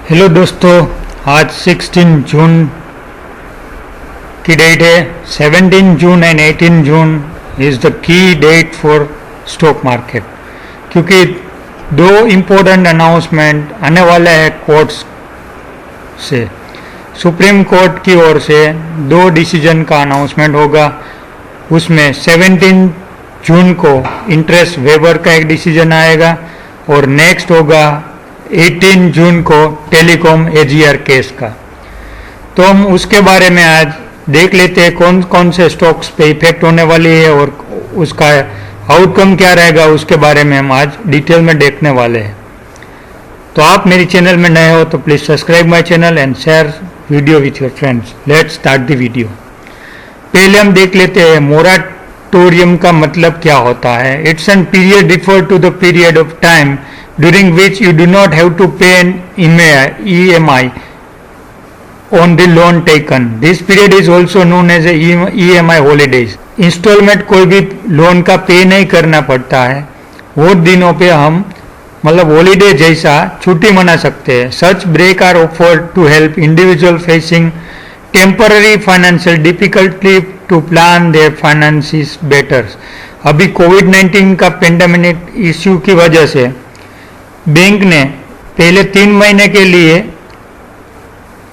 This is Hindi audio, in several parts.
हेलो दोस्तों, आज 16 जून की डेट है। 17 June and 18 June is the key date for stock market, क्योंकि दो इम्पोर्टेंट अनाउंसमेंट आने वाले हैं कोर्ट्स से। सुप्रीम कोर्ट की ओर से दो डिसीजन का अनाउंसमेंट होगा। उसमें 17 जून को इंटरेस्ट वेवर का एक डिसीजन आएगा और नेक्स्ट होगा 18 जून को टेलीकॉम एजीआर केस का। तो हम उसके बारे में आज देख लेते हैं कौन कौन से स्टॉक्स पे इफेक्ट होने वाली है और उसका आउटकम क्या रहेगा, उसके बारे में हम आज डिटेल में देखने वाले हैं। तो आप मेरी चैनल में नए हो तो please subscribe my channel and share video with your friends. Let's start the video. पहले हम देख लेते हैं मोराटोरियम का मतलब क्या होता है। It's an period refer to the period of time during which you do not have to pay an EMI on the loan taken. This period is also known as a EMI holidays. Installment कोई भी लोन का पे नहीं करना पड़ता है। वो दिनों पे हम मतलब हॉलीडे जैसा छुट्टी मना सकते हैं। Such breaks are offered to help individual facing temporary financial difficulty to plan their finances better. अभी कोविड-19 का पेंडेमिक इश्यू की वजह से बैंक ने पहले 3 महीने के लिए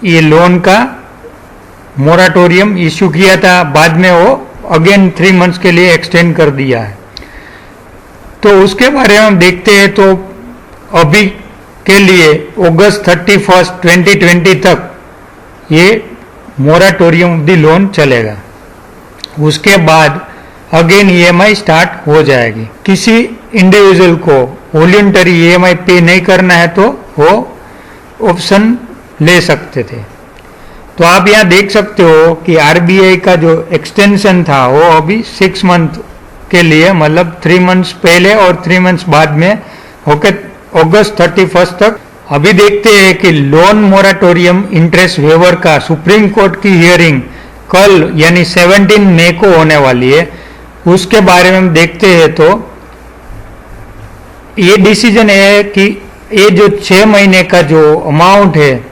ये लोन का मोराटोरियम इश्यू किया था, बाद में वो अगेन 3 मंथ्स के लिए एक्सटेंड कर दिया है। तो उसके बारे में हम देखते हैं। तो अभी के लिए अगस्त 31, 2020 तक ये मोराटोरियम ऑफ द लोन चलेगा। उसके बाद अगेन ईएमआई स्टार्ट हो जाएगी। किसी इंडिविजुअल को वॉलंटरी ईएमआई पे नहीं करना है तो वो ऑप्शन ले सकते थे। तो आप यहाँ देख सकते हो कि आरबीआई का जो एक्सटेंशन था वो अभी 6 मंथ के लिए, मतलब 3 मंथ्स पहले और 3 मंथ्स बाद में होके अगस्त 31 तक। अभी देखते हैं कि लोन मोराटोरियम इंटरेस्ट वेवर का सुप्रीम कोर्ट की हियरिंग कल यानी 17 मई को होने वाली है। उसके बारे में हम देखते हैं। तो ये डिसीजन है कि ये जो 6 महीने का जो अमाउंट है,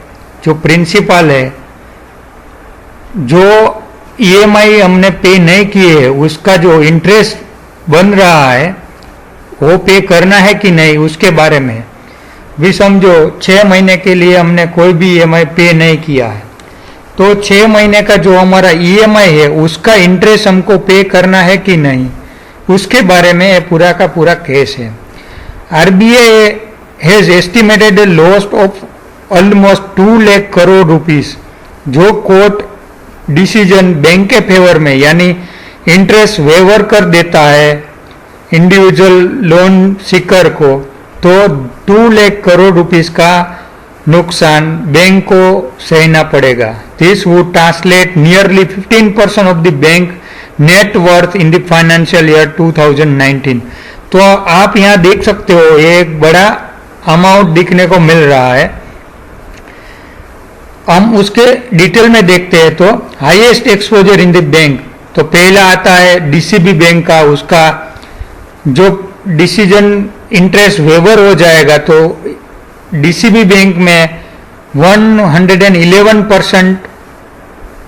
जो प्रिंसिपल है, जो ईएमआई हमने पे नहीं किए है, उसका जो इंटरेस्ट बन रहा है वो पे करना है कि नहीं, उसके बारे में भी समझो 6 महीने के लिए हमने कोई भी ईएमआई पे नहीं किया है तो 6 महीने का जो हमारा ईएमआई है उसका इंटरेस्ट हमको पे करना है कि नहीं, उसके बारे में ये पूरा का पूरा केस है। RBI has estimated a loss of almost 2 lakh crore rupees जो कोर्ट डिसीजन बैंक के फेवर में यानी इंटरेस्ट वेवर कर देता है इंडिविजुअल लोन सीकर को, तो 2 लाख करोड़ रुपीस का नुकसान बैंक को सहना पड़ेगा। This would translate nearly 15% of the bank net worth in the financial year 2019। तो आप यहाँ देख सकते हो एक बड़ा अमाउंट दिखने को मिल रहा है। हम उसके डिटेल में देखते हैं। तो highest exposure in the bank, तो पहला आता है डीसीबी बैंक का। उसका जो डिसीजन इंटरेस्ट वेवर हो जाएगा तो डीसीबी बैंक में 111%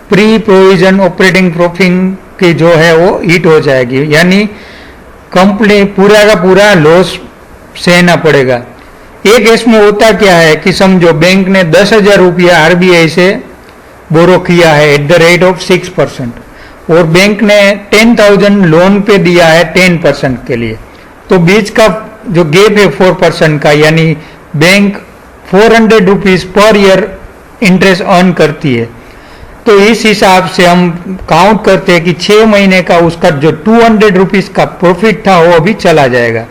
प्री प्रोविजन ऑपरेटिंग प्रॉफिट की जो है वो हिट हो जाएगी, यानी कंपनी पूरा का पूरा लॉस सहना पड़ेगा। एक इसमें होता क्या है कि समझो बैंक ने 10,000 रुपया आरबीआई से बोरो किया है एट द रेट ऑफ 6% और बैंक ने 10,000 लोन पे दिया है 10% के लिए, तो बीच का जो गैप है 4% का, यानी bank 400 rupees per year interest earn करती है। तो इस हिसाब से हम काउंट करते हैं कि 6 महीने का उसका जो 200 रुपीज का प्रॉफिट था वो अभी चला जाएगा।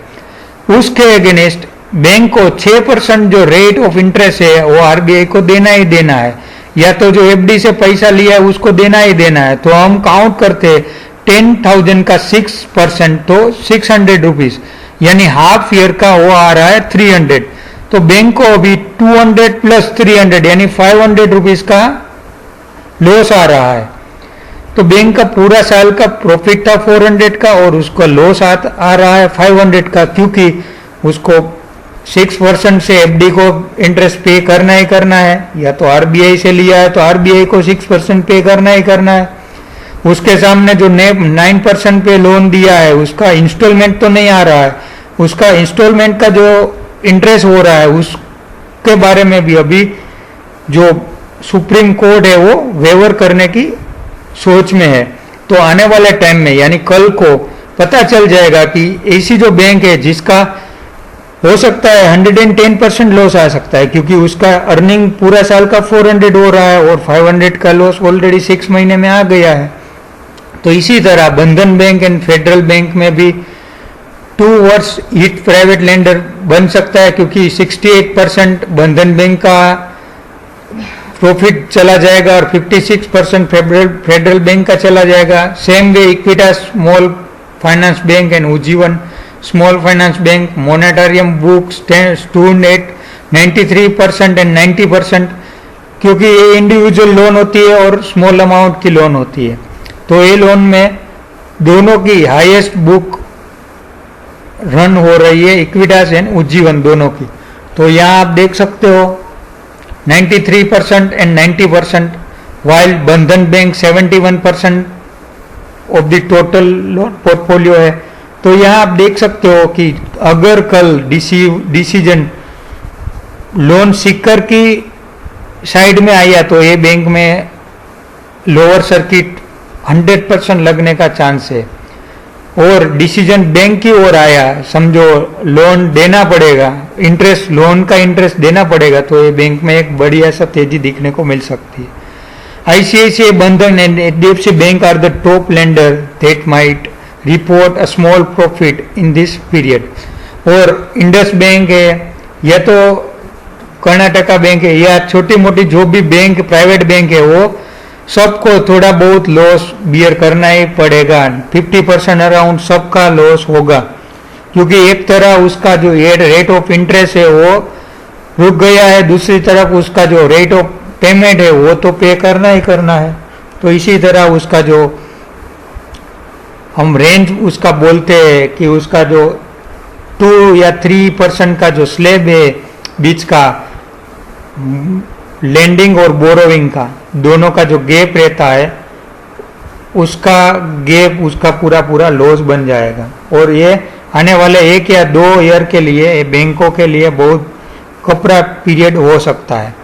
उसके अगेंस्ट बैंक को 6% जो रेट ऑफ इंटरेस्ट है वो आरबीआई को देना ही देना है, या तो जो एफडी से पैसा लिया है उसको देना ही देना है। तो हम काउंट करते हैं 10,000 का 6% तो 600 रुपीज, यानी हाफ ईयर का वो आ रहा है 300। तो बैंक को अभी 200 प्लस 300 यानी 500 रुपीज का लॉस आ रहा है। तो बैंक का पूरा साल का प्रॉफिट था 400 का और उसका लॉस आ रहा है 500 का, क्योंकि उसको 6% से एफडी को इंटरेस्ट पे करना ही करना है, या तो आरबीआई से लिया है तो आरबीआई को 6% पे करना ही करना है। उसके सामने जो 9% पे लोन दिया है उसका इंस्टॉलमेंट तो नहीं आ रहा है, उसका इंस्टॉलमेंट का जो इंटरेस्ट हो रहा है उसके बारे में भी अभी जो सुप्रीम कोर्ट है वो वेवर करने की सोच में है। तो आने वाले टाइम में यानी कल को पता चल जाएगा कि ऐसी जो बैंक है जिसका हो सकता है 110% लॉस आ सकता है, क्योंकि उसका अर्निंग पूरा साल का 400 हो रहा है और 500 का लॉस ऑलरेडी 6 महीने में आ गया है। तो इसी तरह बंधन बैंक एंड फेडरल बैंक में भी 2 वर्ष हिट प्राइवेट लेंडर बन सकता है, क्योंकि 68% बंधन बैंक का प्रॉफिट चला जाएगा और 56% फेडरल बैंक का चला जाएगा। Same way Equitas small finance bank and Ujjivan small finance bank moratorium book stood at 93% and 90%, क्योंकि ये इंडिविजुअल लोन होती है और स्मॉल अमाउंट की लोन होती है। तो ये लोन में दोनों की हाईएस्ट बुक रन हो रही है, इक्विटास एंड उज्जीवन दोनों की। तो यहाँ आप देख सकते हो 93% एंड 90%, वाइल बंधन bank 71% of the total loan portfolio है। तो यहाँ आप देख सकते हो कि अगर कल डिसीजन लोन सीकर की साइड में आया तो ये बैंक में लोअर सर्किट 100% लगने का चांस है, और डिसीजन बैंक की ओर आया, समझो लोन देना पड़ेगा, इंटरेस्ट लोन का इंटरेस्ट देना पड़ेगा, तो ये बैंक में एक बड़ी ऐसा तेजी दिखने को मिल सकती है। ICICI Bandhan and HDFC bank are the top lender that might report a small profit in this period. और इंडस बैंक है या तो कर्नाटका बैंक है या छोटी मोटी जो भी बैंक प्राइवेट बैंक है वो सबको थोड़ा बहुत लॉस बियर करना ही पड़ेगा। 50% अराउंड सबका लॉस होगा, क्योंकि एक तरह उसका जो रेट ऑफ इंटरेस्ट है वो रुक गया है, दूसरी तरफ उसका जो रेट ऑफ पेमेंट है वो तो पे करना ही करना है। तो इसी तरह उसका जो हम रेंज उसका बोलते हैं कि उसका जो 2 या 3% का जो स्लैब है बीच का लेंडिंग और बोरोविंग का दोनों का जो गैप रहता है उसका गैप उसका पूरा लॉस बन जाएगा। और ये आने वाले 1 या 2 ईयर के लिए बैंकों के लिए बहुत कपड़ा पीरियड हो सकता है।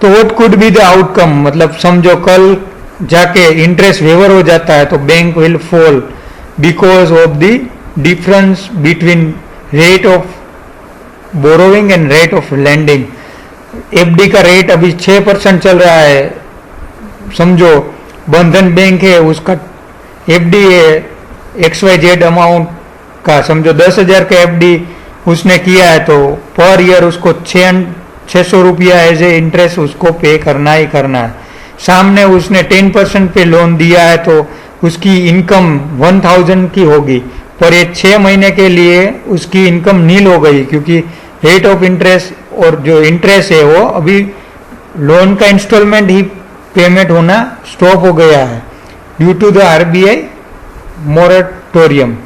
तो what could be the outcome, मतलब समझो कल जाके इंटरेस्ट वेवर हो जाता है तो bank will fall because of the difference between rate of borrowing and rate of lending. FD का रेट अभी 6% चल रहा है, समझो बंधन बैंक है उसका एफडी है XYZ अमाउंट का, समझो 10,000 का एफडी उसने किया है तो पर ईयर उसको 600 रुपया एज ए इंटरेस्ट उसको पे करना ही करना है। सामने उसने 10% पे लोन दिया है तो उसकी इनकम 1000 की होगी, पर ये 6 महीने के लिए उसकी इनकम नील हो गई, क्योंकि रेट ऑफ इंटरेस्ट और जो इंटरेस्ट है वो अभी लोन का इंस्टॉलमेंट ही पेमेंट होना स्टॉप हो गया है due to the RBI moratorium.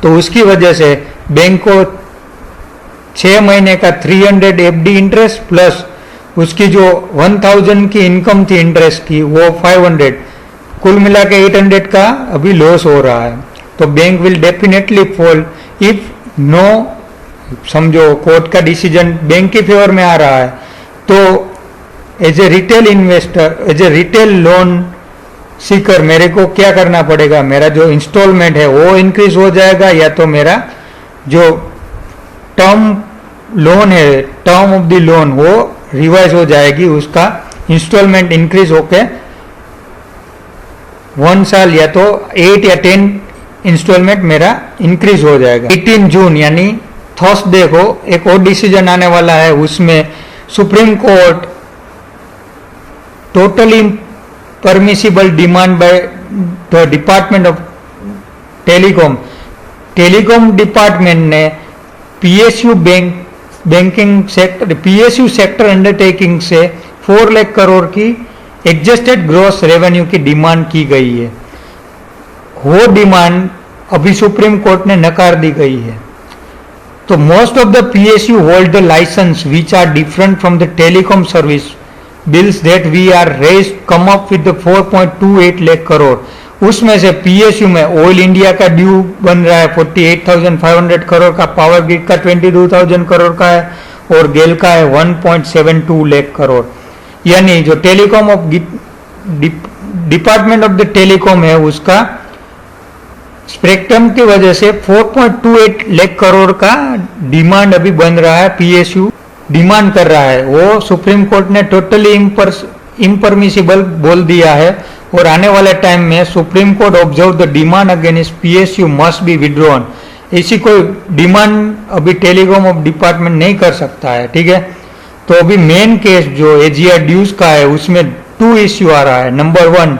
तो उसकी वजह से बैंक को 6 महीने का 300 एफडी इंटरेस्ट प्लस उसकी जो 1000 की इनकम थी इंटरेस्ट की वो 500, कुल मिला के 800 का अभी लॉस हो रहा है। तो bank will definitely fall if no, समझो कोर्ट का डिसीजन बैंक के फेवर में आ रहा है तो as a retail investor, as a retail loan seeker मेरे को क्या करना पड़ेगा, मेरा जो इंस्टॉलमेंट है वो इंक्रीज हो जाएगा, या तो मेरा जो टर्म लोन है टर्म ऑफ द लोन वो रिवाइज हो जाएगी, उसका इंस्टॉलमेंट इंक्रीज होके 1 साल या तो 8 या 10 इंस्टॉलमेंट मेरा इंक्रीज हो जाएगा। 18 जून यानी थर्सडे को एक और डिसीजन आने वाला है, उसमें supreme court totally permissible demand by the department of telecom department ने PSU banking sector PSU sector undertaking से 4 लाख करोड़ की एडजस्टेड ग्रॉस रेवेन्यू की डिमांड की गई है। वो डिमांड अभी सुप्रीम कोर्ट ने नकार दी गई है। तो most of the PSU hold the licence which are different from the telecom service bills that we are raise come up with 4.28 lakh crore. उसमें से PSU में ऑयल इंडिया का ड्यू बन रहा है 48,500 करोड़ का, पावर ग्रिड का 22,000 करोड़ का है और गेल का है 1.72 लाख करोड़। यानी जो telecom of department of the telecom है उसका स्पेक्ट्रम की वजह से 4.28 लाख करोड़ का डिमांड अभी बन रहा है, PSU डिमांड कर रहा है। वो सुप्रीम कोर्ट ने टोटली इम्परमिसिबल बोल दिया है और आने वाले टाइम में supreme court observe the demand against PSU must be withdrawn. ऐसी कोई डिमांड अभी टेलीकॉम ऑफ डिपार्टमेंट नहीं कर सकता है, ठीक है। तो अभी मेन केस जो AGR ड्यूज का है उसमें 2 इश्यू आ रहा है। Number 1,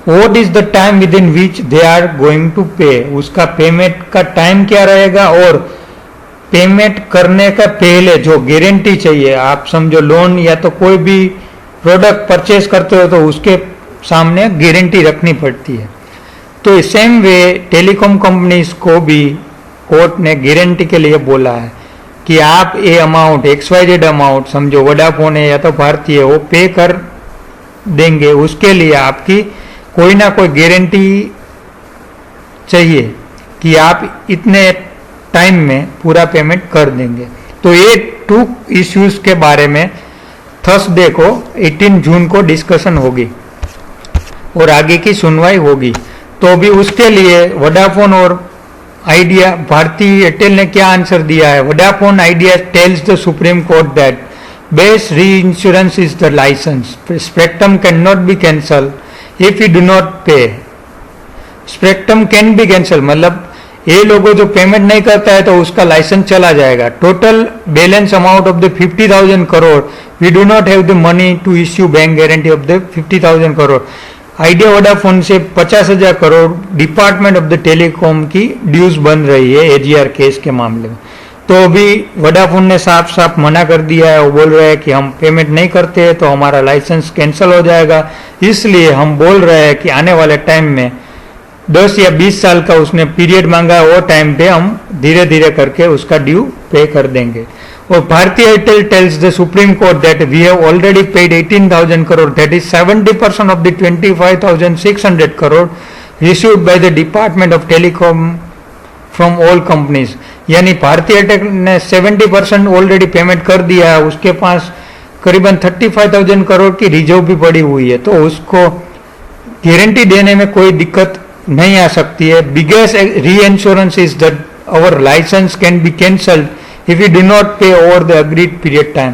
what is the time with in which they are going to pay, उसका पेमेंट का टाइम क्या रहेगा और पेमेंट करने का पहले जो गारंटी चाहिए, आप समझो लोन या तो कोई भी प्रोडक्ट परचेज करते हो तो उसके सामने गारंटी रखनी पड़ती है। तो सेम वे टेलीकॉम कंपनीज को भी कोर्ट ने गारंटी के लिए बोला है कि आप ये अमाउंट XYZ अमाउंट समझो वोडाफोन है या तो भारती है वो पे कर देंगे, उसके लिए आपकी कोई ना कोई गारंटी चाहिए कि आप इतने टाइम में पूरा पेमेंट कर देंगे। तो ये 2 इश्यूज के बारे में थर्सडे को 18 जून को डिस्कशन होगी और आगे की सुनवाई होगी। तो अभी उसके लिए वोडाफोन और आइडिया, भारती एयरटेल ने क्या आंसर दिया है। Vodafone Idea tells the supreme court that base reinsurance is the licence, spectrum can not be cancel if you do not pay. Spectrum can be cancel मतलब ये लोगों जो पेमेंट नहीं करता है तो उसका लाइसेंस चला जाएगा। Total balance amount of the 50,000 crore, we do not have the money to issue bank guarantee of the 50,000 crore. Idea Vodafone से 50,000 crore department of the telecom की ड्यूज बन रही है AGR केस के मामले में। तो अभी वोडाफोन ने साफ साफ मना कर दिया है, वो बोल रहे हैं कि हम पेमेंट नहीं करते हैं तो हमारा लाइसेंस कैंसिल हो जाएगा। इसलिए हम बोल रहे हैं कि आने वाले टाइम में 10 या 20 साल का उसने पीरियड मांगा है, वो टाइम पे हम धीरे धीरे करके उसका ड्यू पे कर देंगे। और Bharti Airtel tells the supreme court that we have already paid 18,000 crore, that is 70% of the 25,600 crore received by the department of telecom from all companies. यानी भारती एयरटेल ने 70% ऑलरेडी पेमेंट कर दिया है, उसके पास करीबन 35,000 करोड़ की रिजर्व भी पड़ी हुई है, तो उसको गारंटी देने में कोई दिक्कत नहीं आ सकती है। Biggest reinsurance is that our licence can be cancelled if you do not pay over the agreed period time.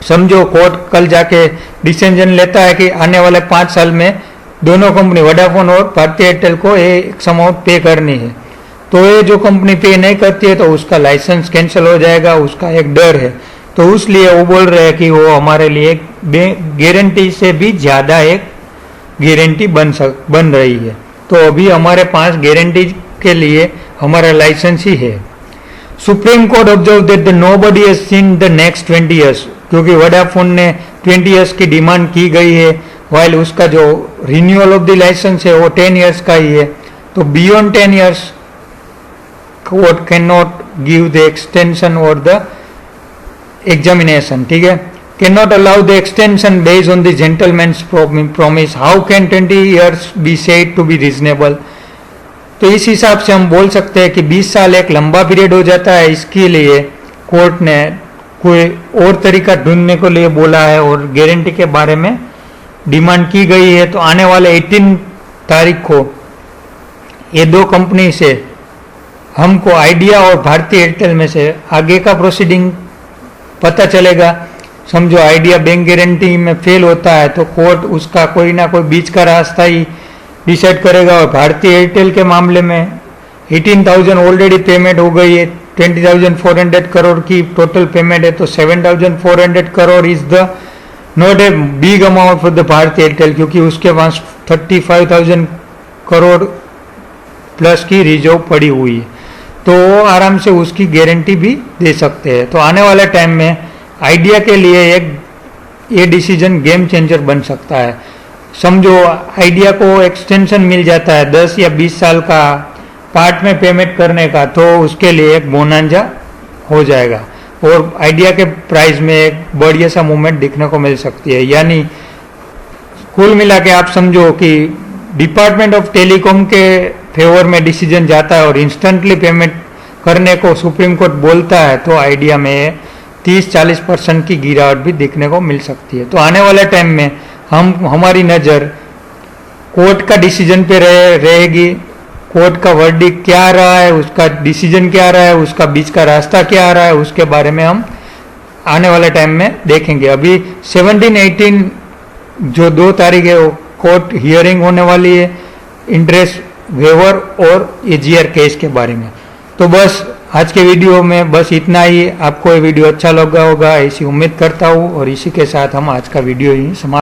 समझो कोर्ट कल जाके डिसीजन लेता है कि आने वाले 5 साल में दोनों कंपनी वोडाफोन और भारती एयरटेल को एक अमाउंट पे करनी है, तो ये जो कंपनी पे नहीं करती है तो उसका लाइसेंस कैंसिल हो जाएगा, उसका एक डर है। तो इसलिए वो बोल रहे हैं कि वो हमारे लिए गारंटी से भी ज्यादा एक गारंटी बन रही है। तो अभी हमारे पास गारंटी के लिए हमारा लाइसेंस ही है। Supreme court observe that the nobody has seen the next 20 years, क्योंकि वोडाफोन ने 20 ईयर्स की डिमांड की गई है, वाइल उसका जो रिन्यूअल ऑफ द लाइसेंस है वो 10 ईयर्स का ही है। तो beyond 10 years court can not give the extension और द एग्जामिनेशन, ठीक है, can not allow the extension based on the gentleman's promise. How can 20 years be said to be reasonable. तो इस हिसाब से हम बोल सकते हैं कि 20 साल एक लंबा पीरियड हो जाता है, इसके लिए कोर्ट ने कोई और तरीका ढूंढने को लिए बोला है और गारंटी के बारे में डिमांड की गई है। तो आने वाले 18 तारीख को ये 2 कंपनी से हमको आइडिया और भारती एयरटेल में से आगे का प्रोसीडिंग पता चलेगा। समझो आइडिया बैंक गारंटी में फेल होता है तो कोर्ट उसका कोई ना कोई बीच का रास्ता ही डिसाइड करेगा। और भारती एयरटेल के मामले में 18,000 ऑलरेडी पेमेंट हो गई है, 20,400 करोड़ की टोटल पेमेंट है, तो 7,400 crore is the not a big amount for the Bharti Airtel, क्योंकि उसके पास 35,000 करोड़ प्लस की रिजर्व पड़ी हुई है, तो वो आराम से उसकी गारंटी भी दे सकते हैं। तो आने वाले टाइम में आइडिया के लिए एक ये डिसीजन गेम चेंजर बन सकता है। समझो आइडिया को एक्सटेंशन मिल जाता है 10 या 20 साल का पार्ट में पेमेंट करने का, तो उसके लिए एक बोनांजा हो जाएगा और आइडिया के प्राइस में एक बढ़िया सा मूवमेंट दिखने को मिल सकती है। यानी कुल मिला के आप समझो कि डिपार्टमेंट ऑफ टेलीकॉम के फेवर में डिसीजन जाता है और इंस्टेंटली पेमेंट करने को सुप्रीम कोर्ट बोलता है, तो आइडिया में 30-40% की गिरावट भी देखने को मिल सकती है। तो आने वाले टाइम में हमारी नज़र कोर्ट का डिसीजन पे रहेगी। कोर्ट का वर्डिक्ट क्या आ रहा है, उसका डिसीजन क्या आ रहा है, उसका बीच का रास्ता क्या आ रहा है, उसके बारे में हम आने वाले टाइम में देखेंगे। अभी 17-18 जो 2 तारीख है वो कोर्ट हियरिंग होने वाली है इंटरेस्ट वेवर और एजीआर केस के बारे में। तो बस आज के वीडियो में बस इतना ही। आपको ये वीडियो अच्छा लगा होगा ऐसी उम्मीद करता हूँ और इसी के साथ हम आज का वीडियो ही समाप्त